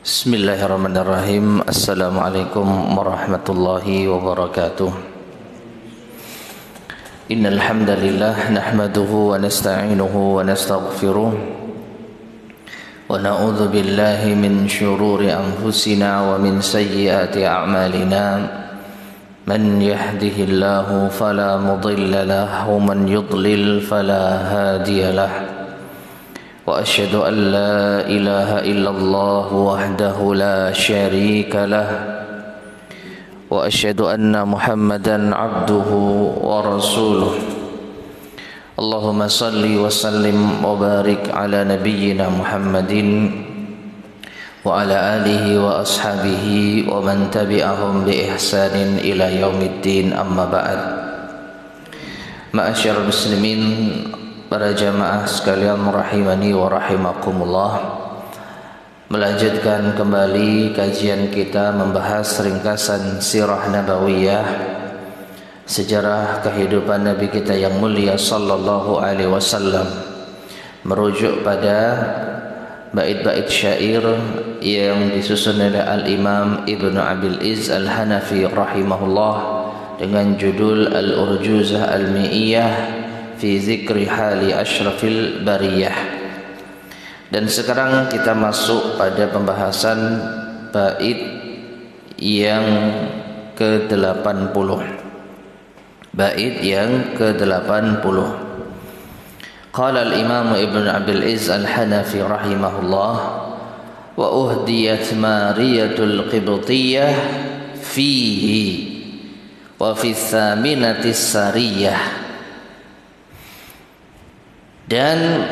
Bismillahirrahmanirrahim. Assalamualaikum warahmatullahi wabarakatuh. Innal hamdalillah nahmaduhu wa nasta'inuhu wa nastaghfiruh wa na'udzu billahi min shururi anfusina wa min sayyiati a'malina. Man yahdihillahu fala mudilla lahu wa man yudlil fala hadiya lahu. وأشهد أن لا إله إلا الله وحده لا شريك له وأشهد أن محمدا عبده ورسوله اللهم صل وسلم وبارك على نبينا محمد وعلى آله وأصحابه ومن تبعهم بإحسان إلى يوم الدين أما بعد. Ma'asyiral muslimin, para jamaah sekalian rahimani wa rahimakumullah, melanjutkan kembali kajian kita membahas ringkasan sirah nabawiyah, sejarah kehidupan Nabi kita yang mulia sallallahu alaihi wasallam, merujuk pada bait-bait syair yang disusun oleh Al-Imam Ibnu Abil Izz Al-Hanafi rahimahullah dengan judul Al-Urjuzah Al-Mi'iyah fi zikri hali asyrafil bariyah. Dan sekarang kita masuk pada pembahasan bait yang ke-80. Bait yang ke-80. Qala al-Imam Ibn Abil Izz Al-Hanafi rahimahullah, wa uhdiyat Mariyatul Qibtiyah fihi wa fi thaminatis sariyah. Dan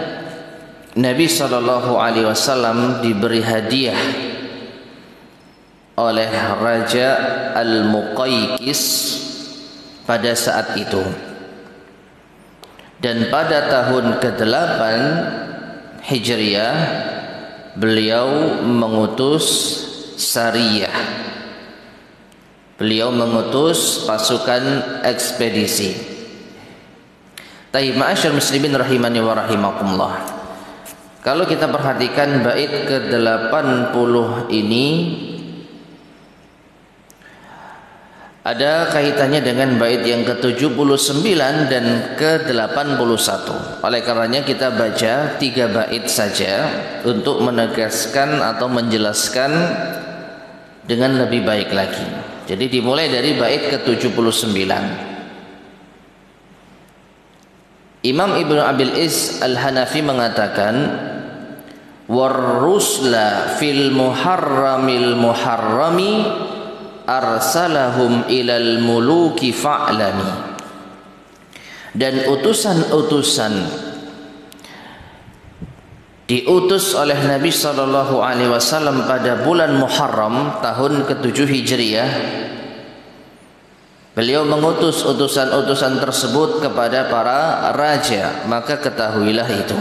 Nabi SAW diberi hadiah oleh Raja Al-Muqayqis pada saat itu. Dan pada tahun ke-8 Hijriah beliau mengutus sariyah. Beliau mengutus pasukan ekspedisi. Taib, ma'asyar muslimin rahimani wa rahimakumullah. Kalau kita perhatikan bait ke-80 ini ada kaitannya dengan bait yang ke-79 dan ke-81. Oleh karenanya kita baca 3 bait saja untuk menegaskan atau menjelaskan dengan lebih baik lagi. Jadi dimulai dari bait ke-79. Imam Ibnu Abil Izz Al-Hanafi mengatakan, warrusla fil muharramil muharrami arsalahum ilal muluki fa'lami. Dan utusan-utusan diutus oleh Nabi SAW pada bulan Muharram tahun ke-7 Hijriah. Beliau mengutus utusan-utusan tersebut kepada para raja, maka ketahuilah itu.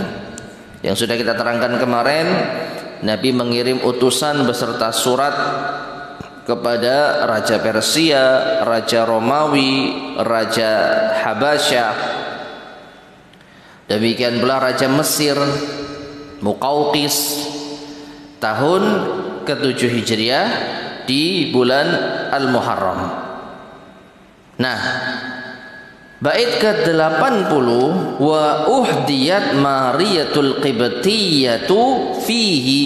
Yang sudah kita terangkan kemarin, Nabi mengirim utusan beserta surat kepada Raja Persia, Raja Romawi, Raja Habasyah. Demikian pula Raja Mesir, Muqawqis, tahun ke-7 Hijriah di bulan Al-Muharram. Nah, bait ke-80, wa uhdiyat Mariyatul Qibtiyatu fihi.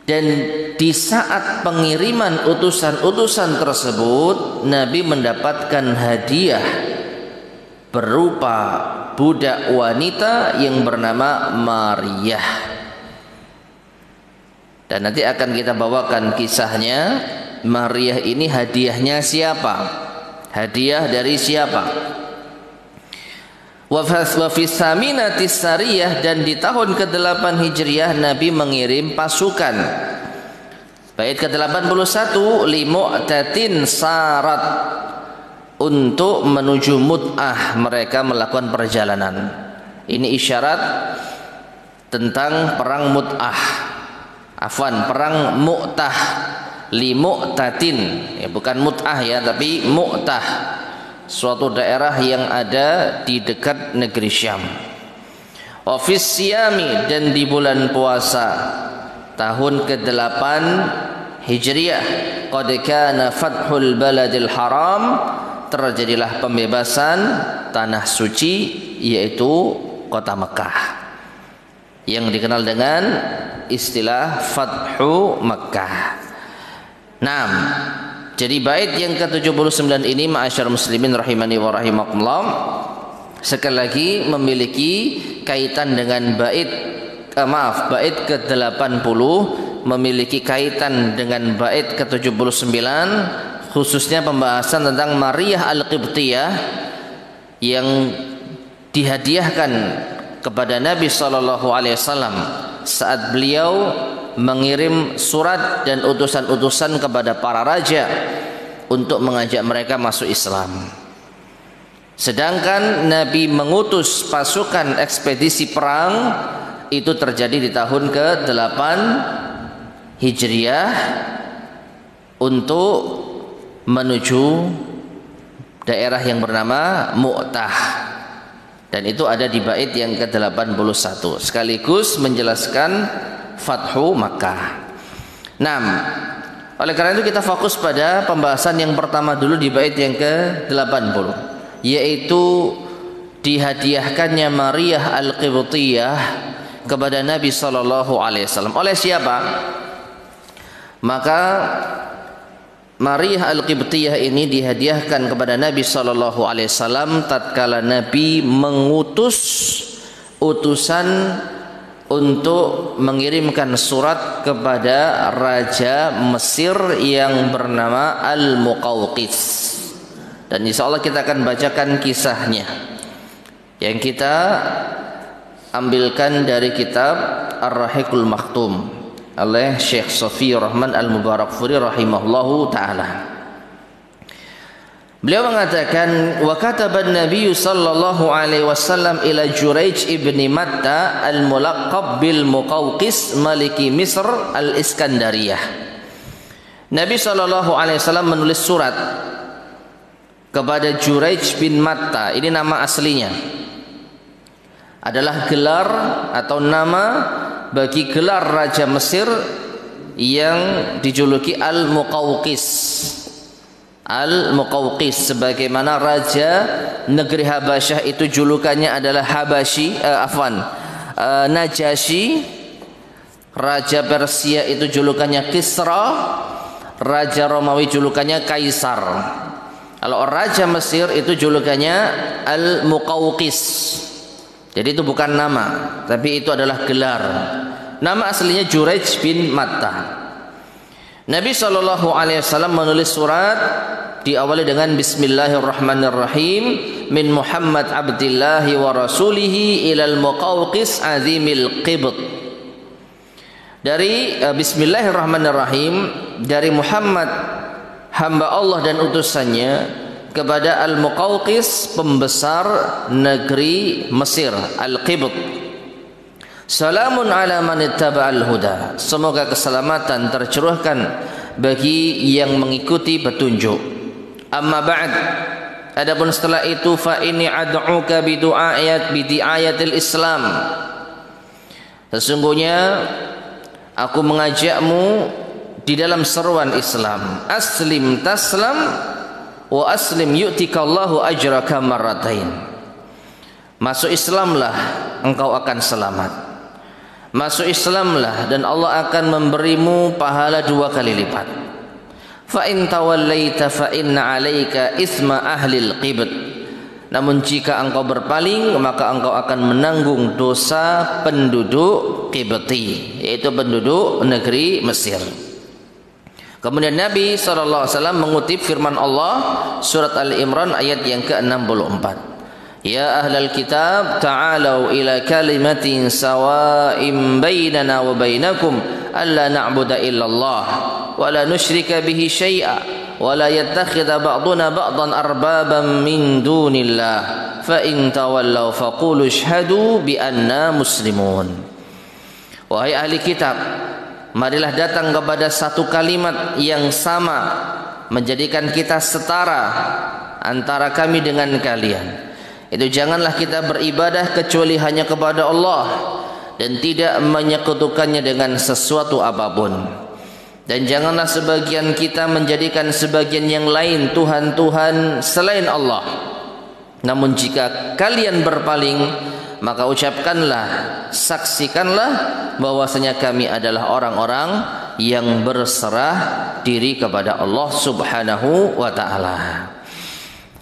Dan di saat pengiriman utusan-utusan tersebut, Nabi mendapatkan hadiah berupa budak wanita yang bernama Mariyah. Dan nanti akan kita bawakan kisahnya. Mariyah ini hadiahnya siapa? Hadiah dari siapa? Wa fi tsaminatis sariyah, dan di tahun ke-8 Hijriah Nabi mengirim pasukan. Bait ke-81, li mu'tatin sarat, untuk menuju mut'ah, mereka melakukan perjalanan. Ini isyarat tentang perang mut'ah. Perang mu'tah. Li mu'tatin, ya bukan mut'ah ya, tapi mu'tah, suatu daerah yang ada di dekat negeri Syam. Wa fis siyami, dan di bulan puasa tahun ke-8 Hijriah. Qad kana fathul baladil haram, terjadilah pembebasan tanah suci yaitu kota Mekah yang dikenal dengan istilah Fathu Makkah. Jadi bait yang ke-79 ini ma'asyar muslimin rahimani wa rahimakumullah sekali lagi memiliki kaitan dengan bait ke-80, memiliki kaitan dengan bait ke-79, khususnya pembahasan tentang Maryah Al-Qibtiyah yang dihadiahkan kepada Nabi SAW saat beliau mengirim surat dan utusan-utusan kepada para raja untuk mengajak mereka masuk Islam. Sedangkan Nabi mengutus pasukan ekspedisi perang itu terjadi di tahun ke-8 Hijriah untuk menuju daerah yang bernama Mu'tah, dan itu ada di bait yang ke-81 sekaligus menjelaskan Fathu Makkah. Oleh karena itu kita fokus pada pembahasan yang pertama dulu di bait yang ke-80, yaitu dihadiahkannya Maryah Al-Qibtiyah kepada Nabi SAW. Oleh siapa? Maka Maryah Al-Qibtiyah ini dihadiahkan kepada Nabi SAW tatkala Nabi mengutus utusan untuk mengirimkan surat kepada Raja Mesir yang bernama Al-Muqawqis. Dan insya Allah kita akan bacakan kisahnya yang kita ambilkan dari kitab Ar-Rahiqul Maktum oleh Syekh Sofi Rahman Al-Mubarakfuri rahimahullahu ta'ala. Beliau mengatakan, wa kataban Nabi sallallahu alaihi wasallam ila Juraij ibni Matta al-mulaqab bil Muqawqis maliki Misr al-Iskandariyah. Nabi sallallahu alaihi wasallam menulis surat kepada Juraij bin Matta. Ini nama aslinya, adalah gelar atau nama bagi gelar Raja Mesir yang dijuluki Al-Muqawqis. Al-Muqawqis, sebagaimana Raja negeri Habasyah itu julukannya adalah Najasyi. Raja Persia itu julukannya Kisra. Raja Romawi julukannya Kaisar. Kalau Raja Mesir itu julukannya Al-Muqawqis. Jadi itu bukan nama, tapi itu adalah gelar. Nama aslinya Juraij bin Matta. Nabi SAW menulis surat diawali dengan Bismillahirrahmanirrahim, min Muhammad abdillahi wa rasulihi ilal Muqawqis azimil qibt. Dari Bismillahirrahmanirrahim, dari Muhammad hamba Allah dan utusannya kepada Al-Muqawqis pembesar negeri Mesir, Al-Qibt. Salamun ala man ittaba'al huda. Semoga keselamatan tercurahkan bagi yang mengikuti petunjuk. Amma ba'd. Adapun setelah itu, fa inni ad'uka bidu'ayatil Islam. Sesungguhnya aku mengajakmu di dalam seruan Islam. Aslim taslam wa aslim yu'tikallahu ajraka marratain. Masuk Islamlah, engkau akan selamat. Masuk Islamlah dan Allah akan memberimu pahala 2 kali lipat. Fa in tawallaita fa inna 'alaika itsma ahlil qibt. Namun jika engkau berpaling, maka engkau akan menanggung dosa penduduk Qibti, yaitu penduduk negeri Mesir. Kemudian Nabi SAW mengutip firman Allah surat Al-Imran ayat yang ke-64. Ya ahlal kitab ta'alau ila kalimatin sawa'im bainana wa bainakum alla na'budu illallah wa la nusyrika bihi syai'a wa la yattakhidha ba'duna ba'dan arbaban min dunillah fa in tawallaw faqulu ashhadu bi anna muslimun. Wahai ahli kitab, marilah datang kepada satu kalimat yang sama, menjadikan kita setara antara kami dengan kalian. Itu janganlah kita beribadah kecuali hanya kepada Allah, dan tidak menyekutukannya dengan sesuatu apapun. Dan janganlah sebagian kita menjadikan sebagian yang lain Tuhan-Tuhan selain Allah. Namun jika kalian berpaling, maka ucapkanlah, saksikanlah bahwasanya kami adalah orang-orang yang berserah diri kepada Allah Subhanahu wa ta'ala.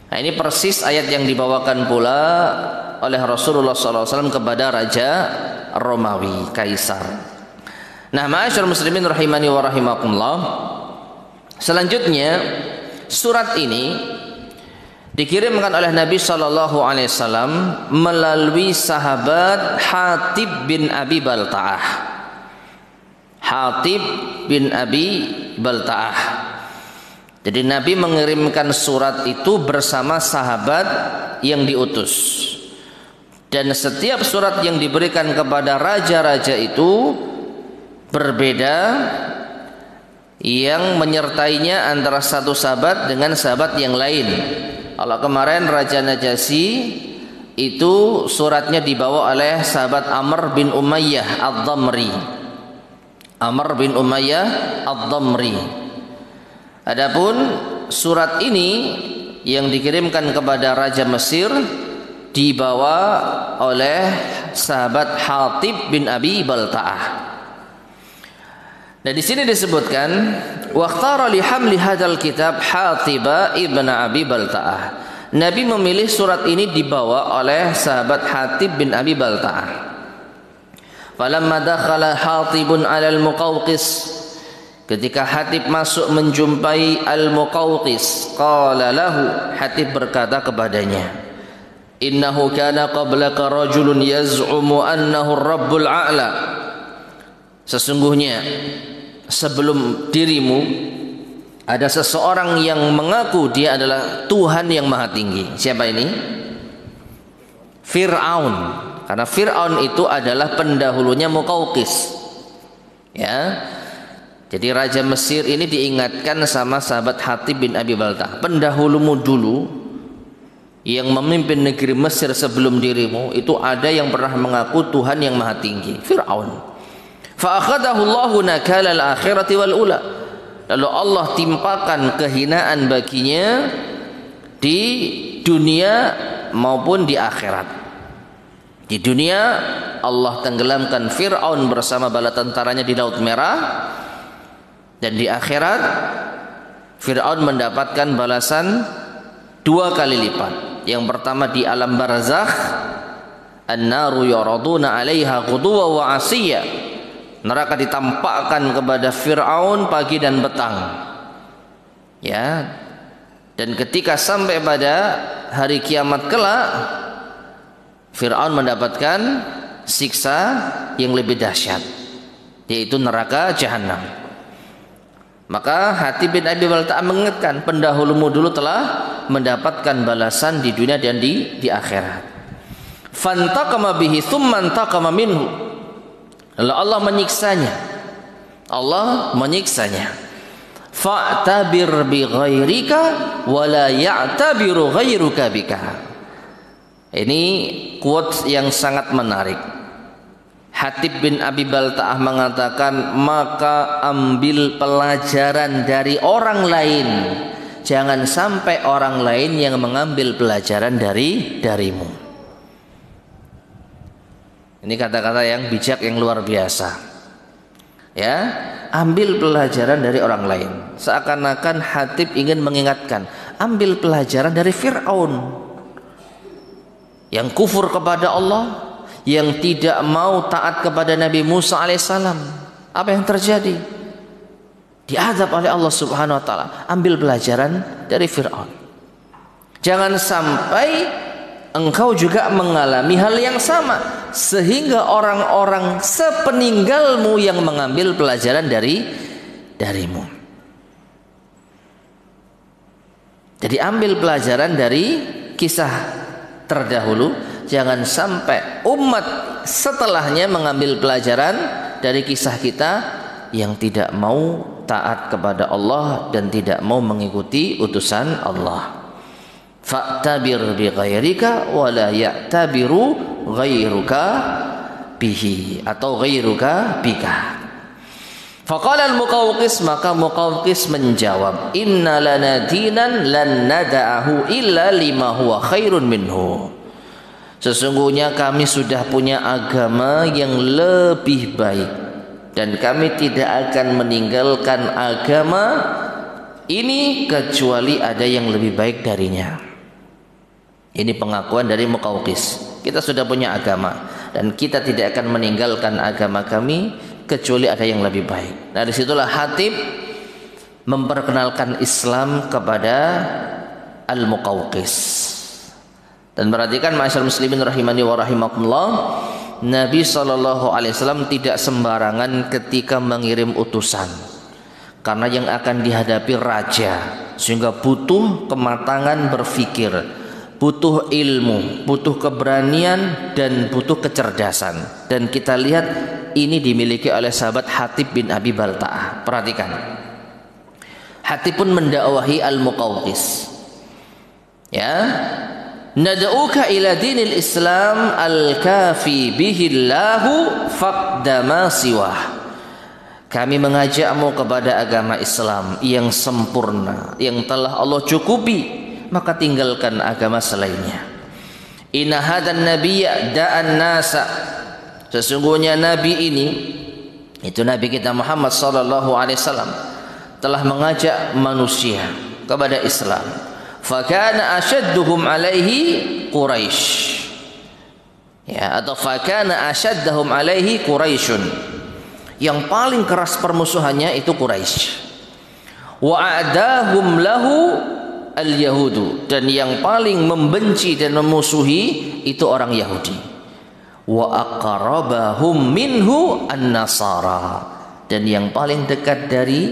Nah, ini persis ayat yang dibawakan pula oleh Rasulullah SAW kepada Raja Romawi, Kaisar. Nah, ma'asyarul muslimin rahimani wa rahimakumullah. Selanjutnya, surat ini dikirimkan oleh Nabi SAW melalui sahabat Hatib bin Abi Balta'ah. Hatib bin Abi Balta'ah. Jadi Nabi mengirimkan surat itu bersama sahabat yang diutus. Dan setiap surat yang diberikan kepada raja-raja itu berbeda, yang menyertainya antara satu sahabat dengan sahabat yang lain. Kalau kemarin Raja Najasyi itu suratnya dibawa oleh sahabat Amr bin Umayyah Ad-Damri. Amr bin Umayyah Ad-Damri. Adapun surat ini yang dikirimkan kepada Raja Mesir dibawa oleh sahabat Hatib bin Abi Balta'ah. Dan di sini disebutkan waqtara li hamli hadzal kitab Hatiba ibn Abi Balta'ah. Nabi memilih surat ini dibawa oleh sahabat Hatib bin Abi Balta'ah. Falamma dakhala Hatibun 'ala al-Muqawqis, ketika Hatib masuk menjumpai Al-Muqawqis, qala lahu, Hatib berkata kepadanya, innahu kana qablaka rajulun yaz'umu annahu ar-rabbul a'la. Sesungguhnya sebelum dirimu ada seseorang yang mengaku dia adalah Tuhan yang maha tinggi. Siapa ini? Fir'aun. Karena Fir'aun itu adalah pendahulunya Muqawqis. Ya. Jadi Raja Mesir ini diingatkan sama sahabat Hatib bin Abi Balta'ah, pendahulumu dulu yang memimpin negeri Mesir sebelum dirimu itu ada yang pernah mengaku Tuhan yang maha tinggi, Fir'aun. Fa'akhadahu Allahu nakala al-akhirati wal ula. Lalu Allah timpakan kehinaan baginya di dunia maupun di akhirat. Di dunia Allah tenggelamkan Fir'aun bersama bala tentaranya di Laut Merah, dan di akhirat Fir'aun mendapatkan balasan 2 kali lipat. Yang pertama di alam barzakh, an-naru yuraduna 'alaiha ghuduwa wa 'asiyya. Neraka ditampakkan kepada Fir'aun pagi dan petang. Ya. Dan ketika sampai pada hari kiamat kelak, Fir'aun mendapatkan siksa yang lebih dahsyat, yaitu neraka jahanam. Maka Hatib bin Abi Balta'ah mengingatkan, pendahulumu dulu telah mendapatkan balasan di dunia dan di akhirat. Fantaqama bihi thumma antaqama minhu. Lalu Allah menyiksanya. Allah menyiksanya. Fa'tabir bi ghairika wa la ya'tabiru ghairuka bika. Ini quote yang sangat menarik. Hatib bin Abi Balta'ah mengatakan, maka ambil pelajaran dari orang lain, jangan sampai orang lain yang mengambil pelajaran darimu. Ini kata-kata yang bijak, yang luar biasa. Ya, ambil pelajaran dari orang lain. Seakan-akan Hatib ingin mengingatkan, ambil pelajaran dari Fir'aun yang kufur kepada Allah, yang tidak mau taat kepada Nabi Musa alaihissalam. Apa yang terjadi? Diazab oleh Allah Subhanahu wa taala. Ambil pelajaran dari Fir'aun. Jangan sampai engkau juga mengalami hal yang sama, sehingga orang-orang sepeninggalmu yang mengambil pelajaran darimu. Jadi ambil pelajaran dari kisah terdahulu, jangan sampai umat setelahnya mengambil pelajaran dari kisah kita yang tidak mau taat kepada Allah dan tidak mau mengikuti utusan Allah. Fa'tabir bi ghairika wa la ya'tabiru ghairuka bihi atau ghairuka bika. Faqala al-Muqawqis, maka Muqawqis menjawab, inna lana dinan lan nada'ahu illa lima huwa khairun minhu. Sesungguhnya kami sudah punya agama yang lebih baik dan kami tidak akan meninggalkan agama ini kecuali ada yang lebih baik darinya. Ini pengakuan dari Muqawqis. Kita sudah punya agama dan kita tidak akan meninggalkan agama kami kecuali ada yang lebih baik. Nah, disitulah Hatib memperkenalkan Islam kepada Al-Muqawqis. Dan perhatikan ma'asyiral muslimin rahimani wa rahimakumullah, Nabi SAW tidak sembarangan ketika mengirim utusan, karena yang akan dihadapi raja, sehingga butuh kematangan berpikir, butuh ilmu, butuh keberanian, dan butuh kecerdasan. Dan kita lihat ini dimiliki oleh sahabat Hatib bin Abi Balta'ah. Perhatikan, Hatib pun mendakwahi Al-Muqawqis, ya, nad'uka ila dinil Islam al-kafi bihillahu faqdama siwah. Kami mengajakmu kepada agama Islam yang sempurna, yang telah Allah cukupi, maka tinggalkan agama selainnya. Inna hadan nabiyya da'an nasa, sesungguhnya nabi ini, itu nabi kita Muhammad sallallahu alaihi wasallam, telah mengajak manusia kepada Islam. Fakana ashadduhum alaihi Quraisy, ya, atau fakana ashaddahum alaihi Quraisyun, yang paling keras permusuhannya itu Quraisy. Wa a'dahum lahu al-yahudu, dan yang paling membenci dan memusuhi itu orang Yahudi. Wa aqrabahum minhu an-nasara, dan yang paling dekat dari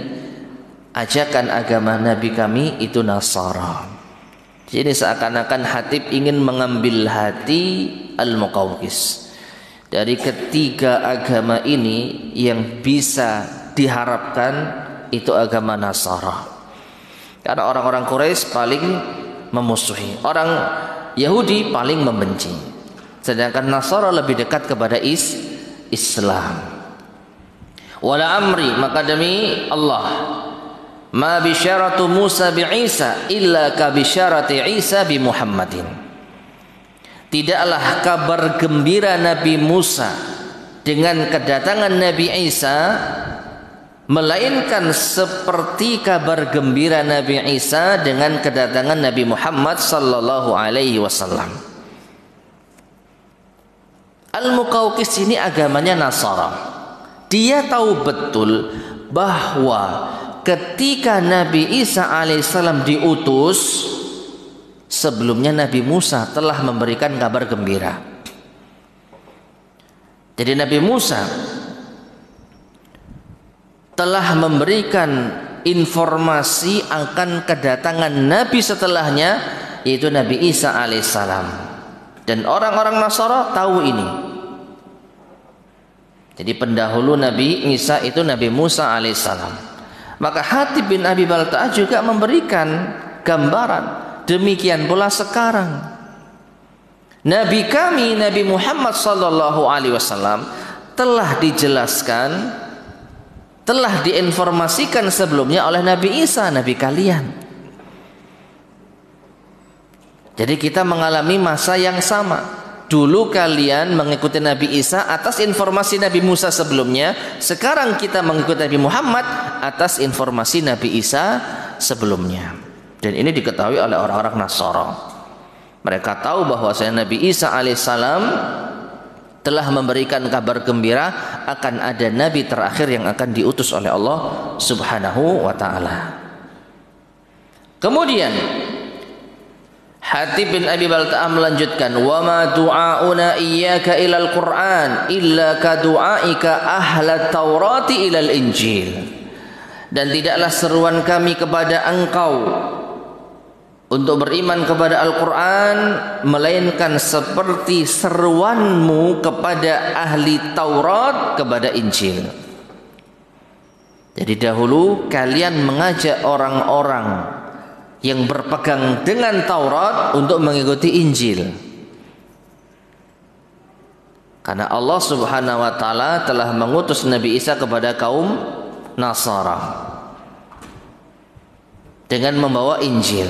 ajakan agama Nabi kami itu Nasara. Jadi seakan-akan Hatib ingin mengambil hati Al-Muqawqis. Dari ketiga agama ini yang bisa diharapkan itu agama Nasara. Karena orang-orang Quraisy paling memusuhi, orang Yahudi paling membenci, sedangkan Nasara lebih dekat kepada Islam. Wala amri, maka demi Allah, ma bisyaratu Musa bi Isa illa ka bisyarati Isa bi Muhammadin. Tidaklah kabar gembira Nabi Musa dengan kedatangan Nabi Isa melainkan seperti kabar gembira Nabi Isa dengan kedatangan Nabi Muhammad sallallahu alaihi wasallam. Al-Muqawqis ini agamanya Nasara. Dia tahu betul bahwa ketika Nabi Isa alaihissalam diutus, sebelumnya Nabi Musa telah memberikan kabar gembira. Jadi Nabi Musa telah memberikan informasi akan kedatangan Nabi setelahnya, yaitu Nabi Isa alaihissalam. Dan orang-orang Nasara tahu ini. Jadi pendahulu Nabi Isa itu Nabi Musa alaihissalam. Maka Hatib bin Abi Balta'ah juga memberikan gambaran, demikian pula sekarang. Nabi kami Nabi Muhammad sallallahu alaihi wasallam telah dijelaskan, telah diinformasikan sebelumnya oleh Nabi Isa, Nabi kalian. Jadi kita mengalami masa yang sama. Dulu kalian mengikuti Nabi Isa atas informasi Nabi Musa sebelumnya, sekarang kita mengikuti Nabi Muhammad atas informasi Nabi Isa sebelumnya. Dan ini diketahui oleh orang-orang Nasara. Mereka tahu bahwasanya Nabi Isa alaihissalam telah memberikan kabar gembira akan ada Nabi terakhir yang akan diutus oleh Allah Subhanahu wa ta'ala. Kemudian Hatib bin Abi Balta'ah melanjutkan, wa ma du'auna iyyaka ilal Qur'an illa ka du'aika ahlat Taurati ilal Injil. Dan tidaklah seruan kami kepada engkau untuk beriman kepada Al-Quran melainkan seperti seruanmu kepada ahli Taurat kepada Injil. Jadi dahulu kalian mengajak orang-orang yang berpegang dengan Taurat untuk mengikuti Injil. Karena Allah Subhanahu wa taala telah mengutus Nabi Isa kepada kaum Nasara dengan membawa Injil.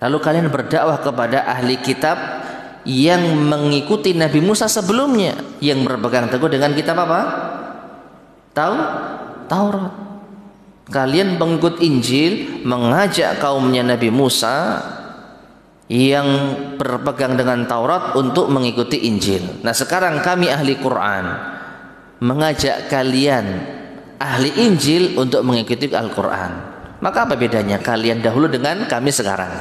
Lalu kalian berdakwah kepada ahli kitab yang mengikuti Nabi Musa sebelumnya, yang berpegang teguh dengan kitab apa? Taurat. Kalian pengikut Injil mengajak kaumnya Nabi Musa yang berpegang dengan Taurat untuk mengikuti Injil. Nah, sekarang kami ahli Quran mengajak kalian ahli Injil untuk mengikuti Al-Quran. Maka apa bedanya kalian dahulu dengan kami sekarang?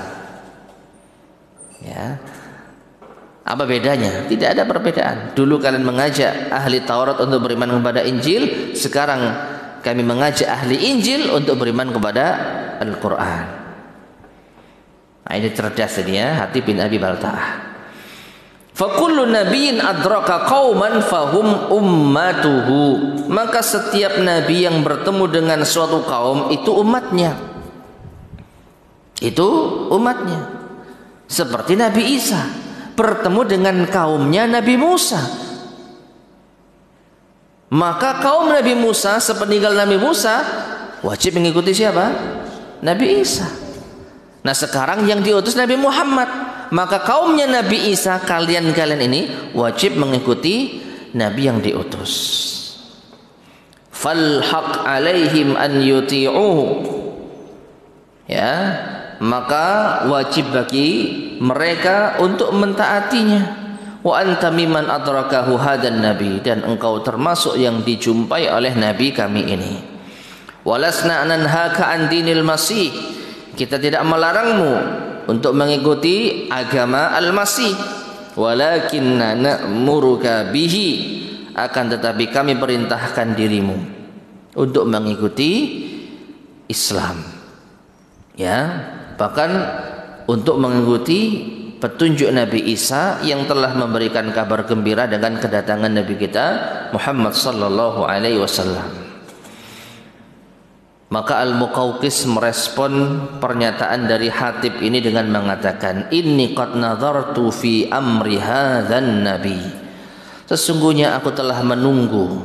Ya, apa bedanya? Tidak ada perbedaan. Dulu kalian mengajak ahli Taurat untuk beriman kepada Injil, sekarang kami mengajak ahli Injil untuk beriman kepada Al-Quran. Nah, ini cerdas ini ya, Hatib bin Abi Balta'ah. Fakullu nabiyyin adraka qauman fahum ummatuhu. Maka setiap nabi yang bertemu dengan suatu kaum itu umatnya. Itu umatnya. Seperti Nabi Isa bertemu dengan kaumnya Nabi Musa. Maka kaum Nabi Musa sepeninggal Nabi Musa wajib mengikuti siapa? Nabi Isa. Nah, sekarang yang diutus Nabi Muhammad, maka kaumnya Nabi Isa, kalian ini wajib mengikuti Nabi yang diutus. Fal haq alaihim an yuti'uhu. Ya, maka wajib bagi mereka untuk mentaatinya. Wa anta mimman adrakahu hadan nabi, dan engkau termasuk yang dijumpai oleh nabi kami ini. Walasna nanhaka an dinil masih. Kita tidak melarangmu untuk mengikuti agama Al-Masih, walakinna na'muruka bihi, akan tetapi kami perintahkan dirimu untuk mengikuti Islam. Ya, bahkan untuk mengikuti petunjuk Nabi Isa yang telah memberikan kabar gembira dengan kedatangan Nabi kita Muhammad sallallahu alaihi wasallam. Maka Al-Muqawqis merespon pernyataan dari Hatib ini dengan mengatakan, inni qad nadhartu fi amri hadzan nabi. Sesungguhnya aku telah menunggu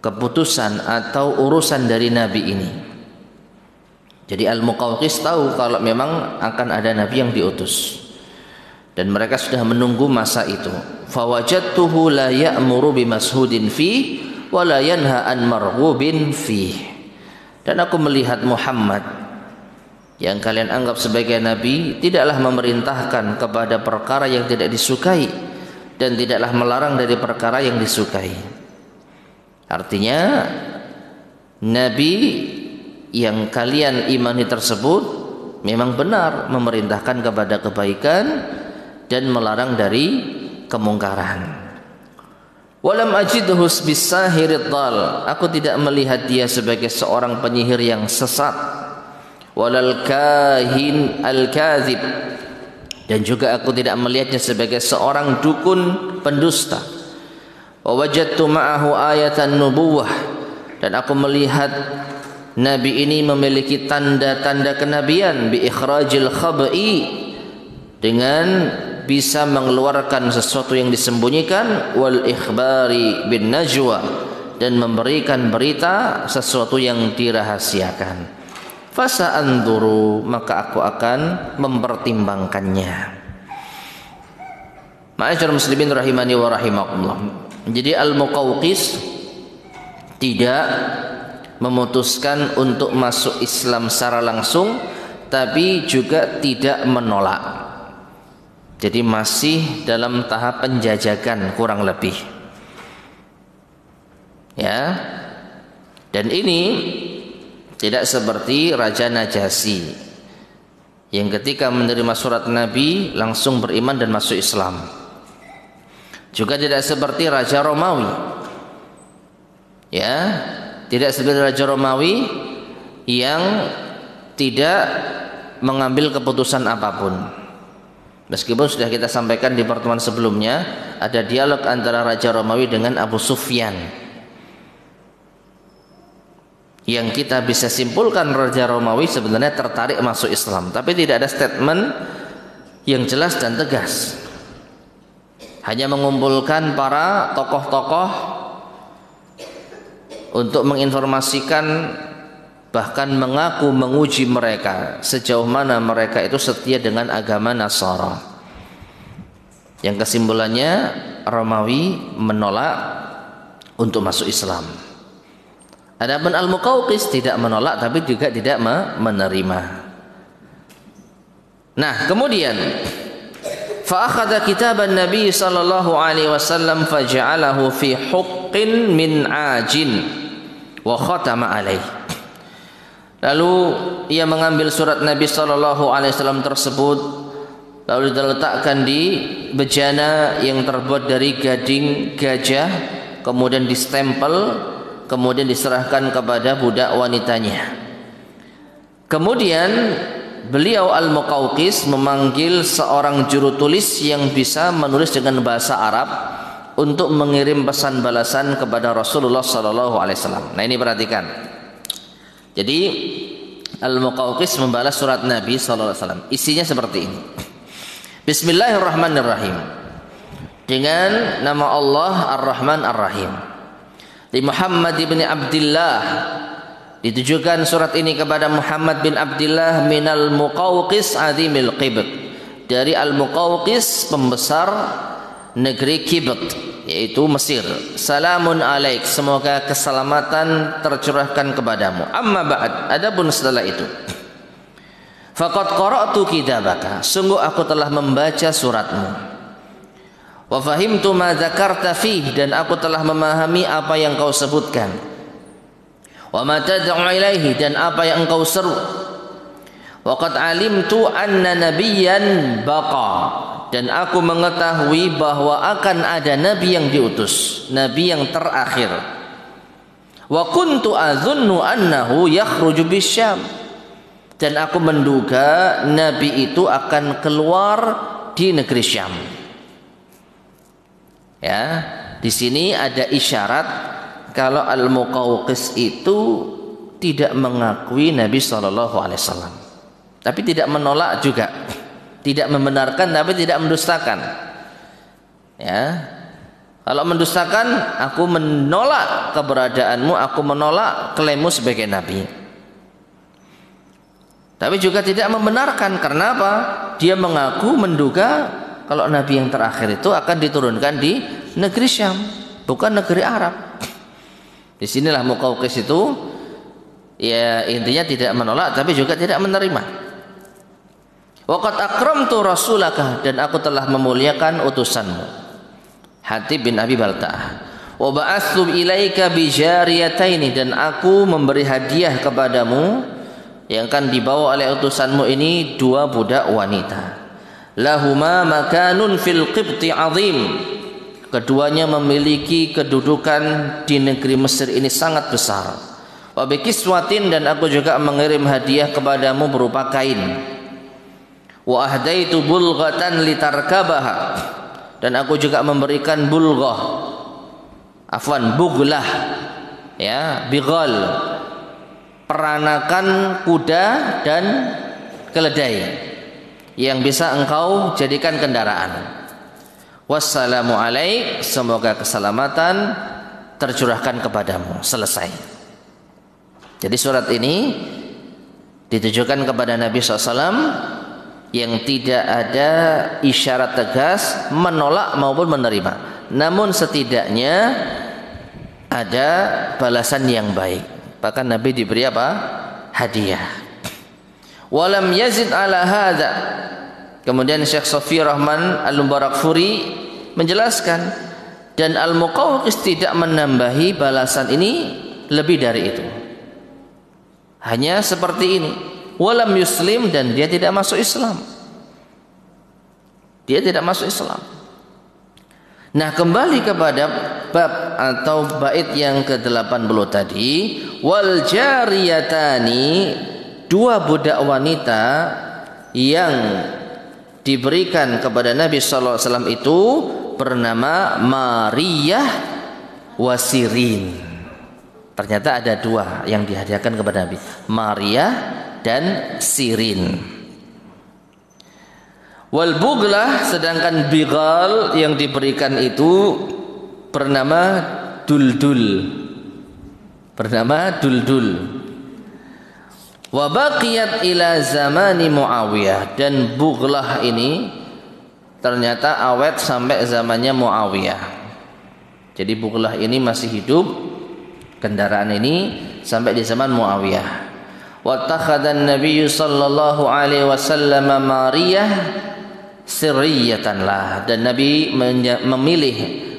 keputusan atau urusan dari nabi ini. Jadi Al-Muqawqis tahu kalau memang akan ada nabi yang diutus, dan mereka sudah menunggu masa itu. Fawajadtuhu la ya'muru bimashudin fi wa la yanha an marghubin fi. Dan aku melihat Muhammad yang kalian anggap sebagai nabi tidaklah memerintahkan kepada perkara yang tidak disukai dan tidaklah melarang dari perkara yang disukai. Artinya nabi yang kalian imani tersebut memang benar memerintahkan kepada kebaikan dan melarang dari kemungkaran. Walam ajidhu bisahirid dal. Aku tidak melihat dia sebagai seorang penyihir yang sesat. Walal kahin al-kadzib. Dan juga aku tidak melihatnya sebagai seorang dukun pendusta. Wa wajadtu ma'ahu ayatan nubuwah. Dan aku melihat nabi ini memiliki tanda-tanda kenabian bi ikhrajil khabai, dengan bisa mengeluarkan sesuatu yang disembunyikan, wal ikhbari bin najwa, dan memberikan berita sesuatu yang dirahasiakan. Fasa anzuru, maka aku akan mempertimbangkannya. Ma'asyiral muslimin rahimani wa rahimakumullah. Jadi Al-Muqawqis tidak memutuskan untuk masuk Islam secara langsung, tapi juga tidak menolak. Jadi masih dalam tahap penjajakan kurang lebih. Ya. Dan ini tidak seperti Raja Najasyi yang ketika menerima surat Nabi langsung beriman dan masuk Islam. Juga tidak seperti Raja Romawi. Ya, tidak seperti Raja Romawi yang tidak mengambil keputusan apapun. Meskipun sudah kita sampaikan di pertemuan sebelumnya, ada dialog antara Raja Romawi dengan Abu Sufyan, yang kita bisa simpulkan Raja Romawi sebenarnya tertarik masuk Islam, tapi tidak ada statement yang jelas dan tegas. hanya mengumpulkan para tokoh-tokoh untuk menginformasikan, bahkan mengaku menguji mereka sejauh mana mereka itu setia dengan agama Nasara. Yang kesimpulannya Romawi menolak untuk masuk Islam. Adapun Al-Muqawqis tidak menolak tapi juga tidak menerima. Nah, kemudian فأخذ كتاب النبي صلى الله عليه وسلم فجعله في حق من عاج وختم عليه. Lalu ia mengambil surat Nabi sallallahu alaihi wasallam tersebut lalu diletakkan di bejana yang terbuat dari gading gajah, kemudian distempel, kemudian diserahkan kepada budak wanitanya. Kemudian beliau Al-Muqawqis memanggil seorang juru tulis yang bisa menulis dengan bahasa Arab untuk mengirim pesan balasan kepada Rasulullah sallallahu alaihi wasallam. Nah, ini perhatikan. Jadi Al-Muqawqis membalas surat Nabi sallallahu alaihi wasallam. Isinya seperti ini. Bismillahirrahmanirrahim. Dengan nama Allah Ar-Rahman Ar-Rahim. Li Muhammad ibn Abdullah. Ditujukan surat ini kepada Muhammad bin Abdullah minal Muqawqis azimil Qibt, dari Al-Muqawqis pembesar negeri Qibt yaitu Mesir. Salamun alaik, semoga keselamatan tercurahkan kepadamu. Amma ba'd, adapun setelah itu, faqad qara'tu kitabaka, sungguh aku telah membaca suratmu. Wa fahimtu ma dzakarta fih, dan aku telah memahami apa yang kau sebutkan. Wa ma tad'u ilaihi, dan apa yang engkau seru. Wa qad alimtu anna nabiyyan baqa, dan aku mengetahui bahwa akan ada nabi yang diutus, nabi yang terakhir. Wa kuntu adzunnu annahu yakhruju bisyam, dan aku menduga nabi itu akan keluar di negeri Syam. Ya, di sini ada isyarat kalau Al-Muqawqis itu tidak mengakui Nabi SAW, tapi tidak menolak juga, tidak membenarkan tapi tidak mendustakan. Ya, kalau mendustakan, aku menolak keberadaanmu, aku menolak klaimmu sebagai Nabi. Tapi juga tidak membenarkan. Karena apa? Dia mengaku menduga kalau Nabi yang terakhir itu akan diturunkan di negeri Syam, bukan negeri Arab. Disinilah Muqawqis itu ya intinya tidak menolak tapi juga tidak menerima. Waqad akramtu rasulaka, dan aku telah memuliakan utusanmu, Hatib bin Abi Balta'ah. Wa ba'atsu ilaika bi jariyataini, dan aku memberi hadiah kepadamu yang akan dibawa oleh utusanmu ini dua budak wanita. Lahuma makanun fil Qibti azim, keduanya memiliki kedudukan di negeri Mesir ini sangat besar. Wa bikiswatin, dan aku juga mengirim hadiah kepadamu berupa kain. Wa ahdaitu bulghatan litarkabaha, dan aku juga memberikan bulghah, buglah, ya, bighal, peranakan kuda dan keledai yang bisa engkau jadikan kendaraan. Wassalamu alaik, semoga keselamatan tercurahkan kepadamu. Selesai. Jadi surat ini ditujukan kepada Nabi SAW yang tidak ada isyarat tegas menolak maupun menerima, namun setidaknya ada balasan yang baik. Bahkan Nabi diberi apa? Hadiah. Walam yazid ala hadza. Kemudian Syekh Sofi Rahman Al-Mubarakfuri menjelaskan, dan Al-Muqawqis tidak menambahi balasan ini lebih dari itu. Hanya seperti ini. Walam yuslim, dan dia tidak masuk Islam. Dia tidak masuk Islam. Nah, kembali kepada bab atau bait yang ke-80 tadi, wal jariyatani, dua budak wanita yang diberikan kepada Nabi sallallahu alaihi wasallam itu bernama Mariyah wa Sirin. Ternyata ada dua yang dihadiahkan kepada Nabi, Mariyah dan Sirin. Wal bughlah, sedangkan bighal yang diberikan itu bernama duldul. Bernama duldul. Wa baqiyat ila zamani Muawiyah, dan bughlah ini ternyata awet sampai zamannya Muawiyah. Jadi bughlah ini masih hidup, kendaraan ini sampai di zaman Muawiyah. Wa takhadan Nabi sallallahu alaihi wasallam Mariyah sirriyatan lah, dan Nabi memilih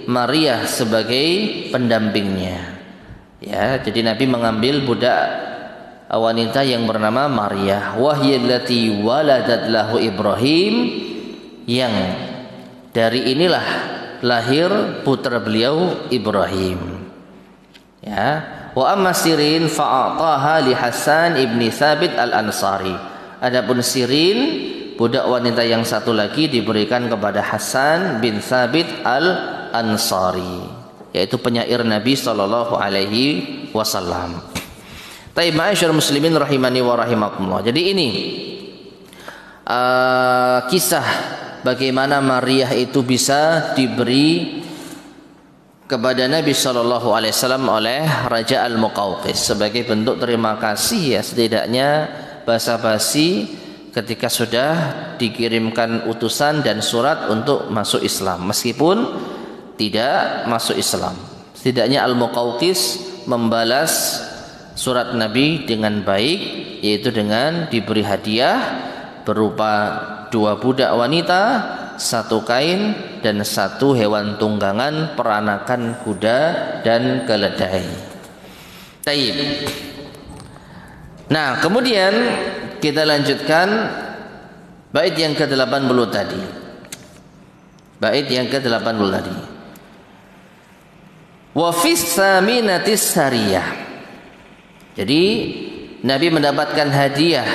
Maria sebagai pendampingnya. Ya, jadi Nabi mengambil budak wanita yang bernama Maria, wahyallati waladat lahu Ibrahim, yang dari inilah lahir putra beliau Ibrahim. Ya, wa amma Sirin fa'ataha li Hasan ibni Thabit al-Ansari. Adapun Sirin, budak wanita yang satu lagi, diberikan kepada Hasan bin Thabit al-Ansari, yaitu penyair Nabi sallallahu alaihi wasallam. Taib ma'asyar muslimin rahimani wa rahimakumullah. Jadi ini kisah bagaimana Maria itu bisa diberi kepada Nabi sallallahu alaihi wasallam oleh Raja Al-Muqawqis sebagai bentuk terima kasih, ya, setidaknya basa-basi ketika sudah dikirimkan utusan dan surat untuk masuk Islam, meskipun tidak masuk Islam. Setidaknya Al-Muqawqis membalas surat Nabi dengan baik, yaitu dengan diberi hadiah berupa 2 budak wanita, 1 kain, dan 1 hewan tunggangan peranakan kuda dan keledai. Taib. Nah, kemudian kita lanjutkan bait yang ke-80 tadi. Bait yang ke-80 tadi. Wa fis saminatis sariyah. Jadi Nabi mendapatkan hadiah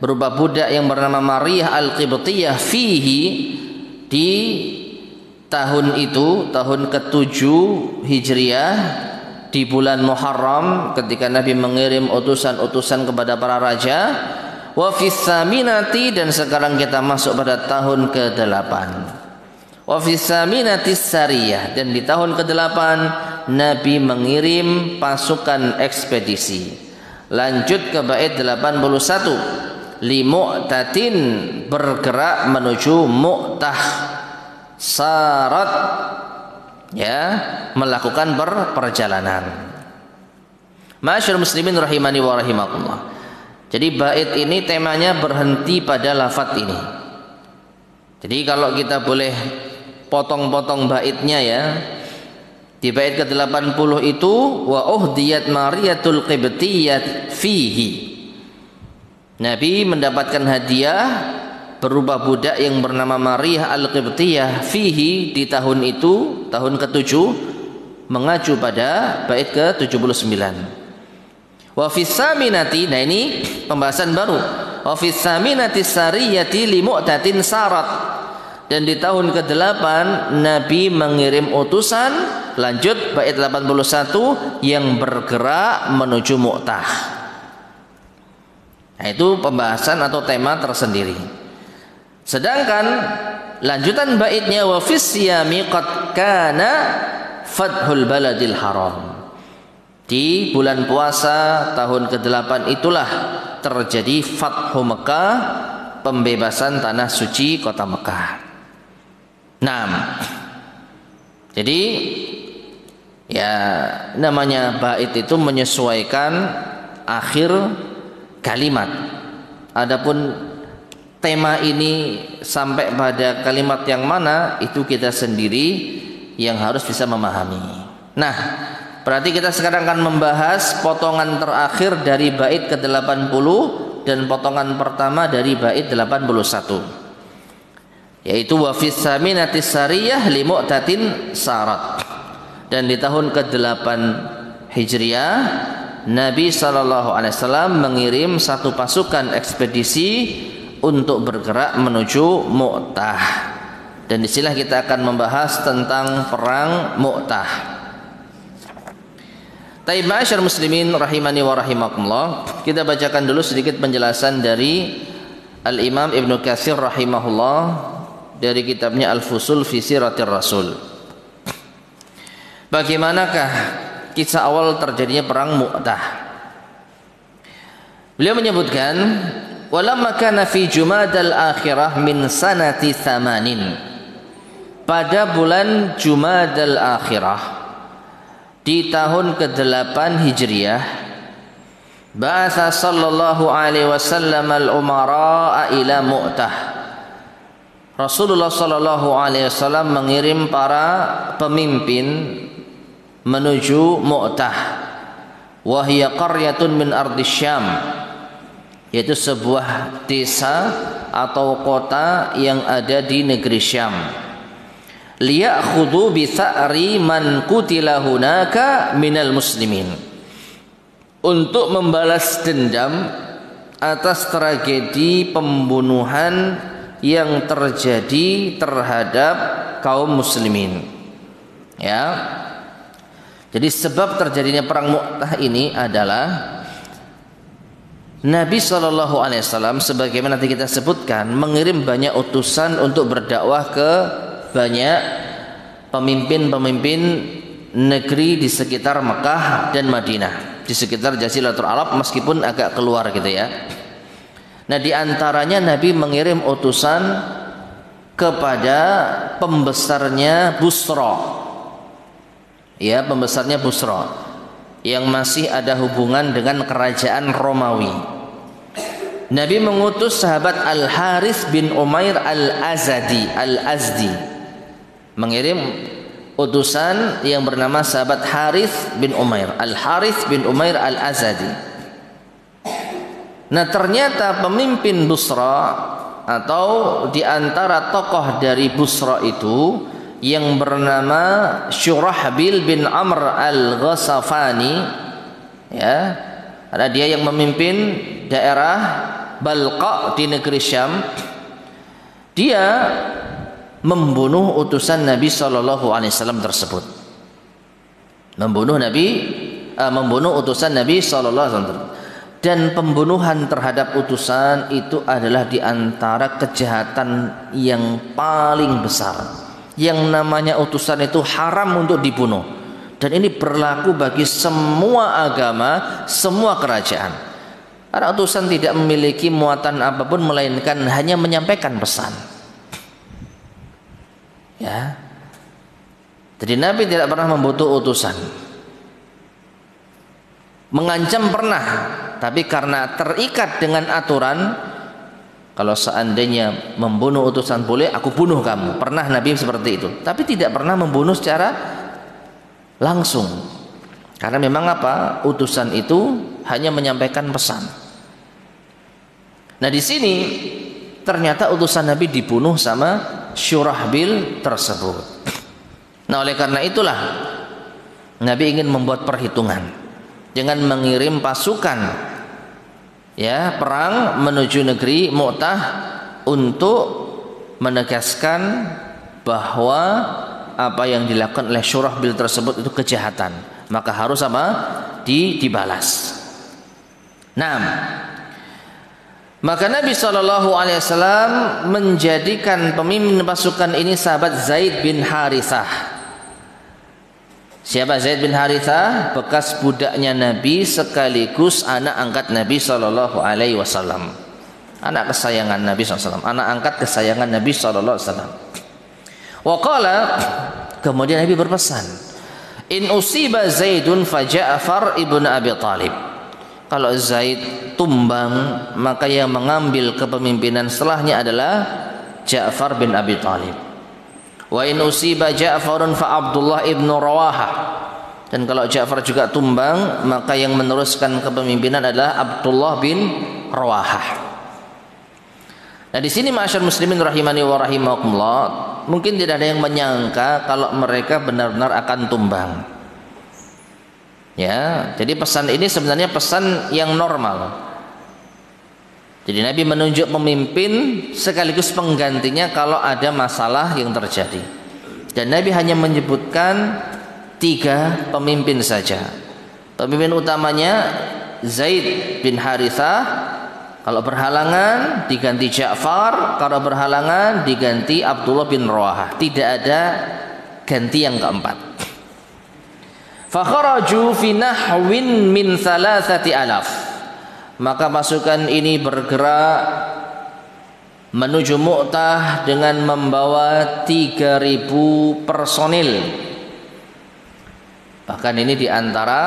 berupa budak yang bernama Maria Al-Qibtiyah fihi, di tahun itu, tahun ke-7 Hijriah, di bulan Muharram, ketika Nabi mengirim utusan-utusan kepada para raja. Wa fis saminati, dan sekarang kita masuk pada tahun ke-8. Wa fis saminatis sariyah, dan di tahun ke-8 Nabi mengirim pasukan ekspedisi. Lanjut ke bait 81. Li Mu'tatin, bergerak menuju Mu'tah. Sarat, ya, melakukan perjalanan. Ma'asyar muslimin rahimani wa rahimakumullah. Jadi bait ini temanya berhenti pada lafadz ini. Jadi kalau kita boleh potong-potong baitnya, ya, di bait ke-80 itu wa uhdiyat Mariyatul Qibtiyah fihi. Nabi mendapatkan hadiah berupa budak yang bernama Maria Al-Qibtiyah fihi, di tahun itu, tahun ke-7, mengacu pada bait ke-79. Wa fis saminati, nah ini pembahasan baru. Wa fis saminati sariyati li Mu'tatin sarat, dan di tahun ke-8 Nabi mengirim utusan. Lanjut bait 81, yang bergerak menuju Mu'tah. Nah, itu pembahasan atau tema tersendiri. Sedangkan lanjutan baitnya wa fis siyami qad kana fathul baladil haram. Di bulan puasa tahun ke-8 itulah terjadi Fathu Mekah, pembebasan tanah suci kota Mekah. Nah, jadi ya, namanya bait itu menyesuaikan akhir kalimat. Adapun tema ini sampai pada kalimat yang mana, itu kita sendiri yang harus bisa memahami. Nah, berarti kita sekarang akan membahas potongan terakhir dari bait ke-80 dan potongan pertama dari bait 81, yaitu wa fis saminatis sariyah li Mu'tatin sarat. Dan di tahun ke-8 Hijriah, Nabi SAW mengirim 1 pasukan ekspedisi untuk bergerak menuju Mu'tah. Dan disinilah kita akan membahas tentang perang Mu'tah. Taib ma'asyar muslimin rahimani wa rahimakumullah. Kita bacakan dulu sedikit penjelasan dari Al-Imam Ibnu Katsir rahimahullah dari kitabnya Al-Fusul fi Siratir Rasul. Bagaimanakah kisah awal terjadinya perang Mu'tah? Beliau menyebutkan, walamma kana fi Jumadal akhirah min sanati thamanin. Pada bulan Jumadal akhirah di tahun ke-8 Hijriah, ba'atha sallallahu alaihi wasallam al-umara ila Mu'tah. Rasulullah sallallahu alaihi wasallam mengirim para pemimpin menuju Mu'tah. Wa hiya qaryatun min ardis Syam, yaitu sebuah desa atau kota yang ada di negeri Syam. Liya'khudhu bi tha'ri man qutila hunaka minal muslimin, untuk membalas dendam atas tragedi pembunuhan yang terjadi terhadap kaum muslimin. Ya. Jadi sebab terjadinya perang Mu'tah ini adalah Nabi SAW sebagaimana nanti kita sebutkan mengirim banyak utusan untuk berdakwah ke banyak pemimpin-pemimpin negeri di sekitar Mekah dan Madinah, di sekitar Jaziratul Arab, meskipun agak keluar gitu ya. Nah, di antaranya Nabi mengirim utusan kepada pembesarnya Busra. Ya, pembesarnya Busra yang masih ada hubungan dengan kerajaan Romawi. Nabi mengutus sahabat Al-Harith bin Umair Al-Azdi, mengirim utusan yang bernama sahabat Harith bin Umair, Al-Harith bin Umair Al-Azdi. Nah, ternyata pemimpin Busra atau di antara tokoh dari Busra itu yang bernama Syurahbil bin Amr Al-Ghasafani, ya, ada dia yang memimpin daerah Balqa di negeri Syam. Dia membunuh utusan Nabi SAW tersebut, membunuh utusan Nabi SAW. Dan pembunuhan terhadap utusan itu adalah di antara kejahatan yang paling besar. Yang namanya utusan itu haram untuk dibunuh, dan ini berlaku bagi semua agama, semua kerajaan. Karena utusan tidak memiliki muatan apapun melainkan hanya menyampaikan pesan. Ya. Jadi Nabi tidak pernah membutuh utusan. Mengancam pernah, tapi karena terikat dengan aturan, kalau seandainya membunuh utusan boleh, aku bunuh kamu. Pernah Nabi seperti itu, tapi tidak pernah membunuh secara langsung. Karena memang apa? Utusan itu hanya menyampaikan pesan. Nah, di sini ternyata utusan Nabi dibunuh sama Syurahbil tersebut. Nah, oleh karena itulah Nabi ingin membuat perhitungan dengan mengirim pasukan, ya, perang menuju negeri Mu'tah untuk menegaskan bahwa apa yang dilakukan oleh Syurahbil tersebut itu kejahatan, maka harus apa? Dibalas. Nah, maka Nabi SAW menjadikan pemimpin pasukan ini sahabat Zaid bin Harithah. Siapa Zaid bin Harithah? Bekas budaknya Nabi sekaligus anak angkat Nabi SAW. Anak kesayangan Nabi SAW, anak angkat kesayangan Nabi SAW. Waqala, kemudian Nabi berpesan, in usiba Zaidun fa Ja'far ibn Abi Talib. Kalau Zaid tumbang, maka yang mengambil kepemimpinan setelahnya adalah Ja'far bin Abi Talib. Wa in usiba Ja'farun fa Abdullah ibn Rawahah. Dan kalau Ja'far juga tumbang, maka yang meneruskan kepemimpinan adalah Abdullah bin Rawahah. Nah, di sini ma'asyar muslimin rahimani wa rahimakumullah, mungkin tidak ada yang menyangka kalau mereka benar-benar akan tumbang. Ya, jadi pesan ini sebenarnya pesan yang normal. Jadi Nabi menunjuk pemimpin sekaligus penggantinya kalau ada masalah yang terjadi. Dan Nabi hanya menyebutkan 3 pemimpin saja. Pemimpin utamanya Zaid bin Harithah, Kalau berhalangan diganti Ja'far, kalau berhalangan diganti Abdullah bin Rawahah. Tidak ada ganti yang keempat. Fakharaju fi nahwin min 3,000. Maka pasukan ini bergerak menuju Mu'tah dengan membawa 3.000 personil. Bahkan ini diantara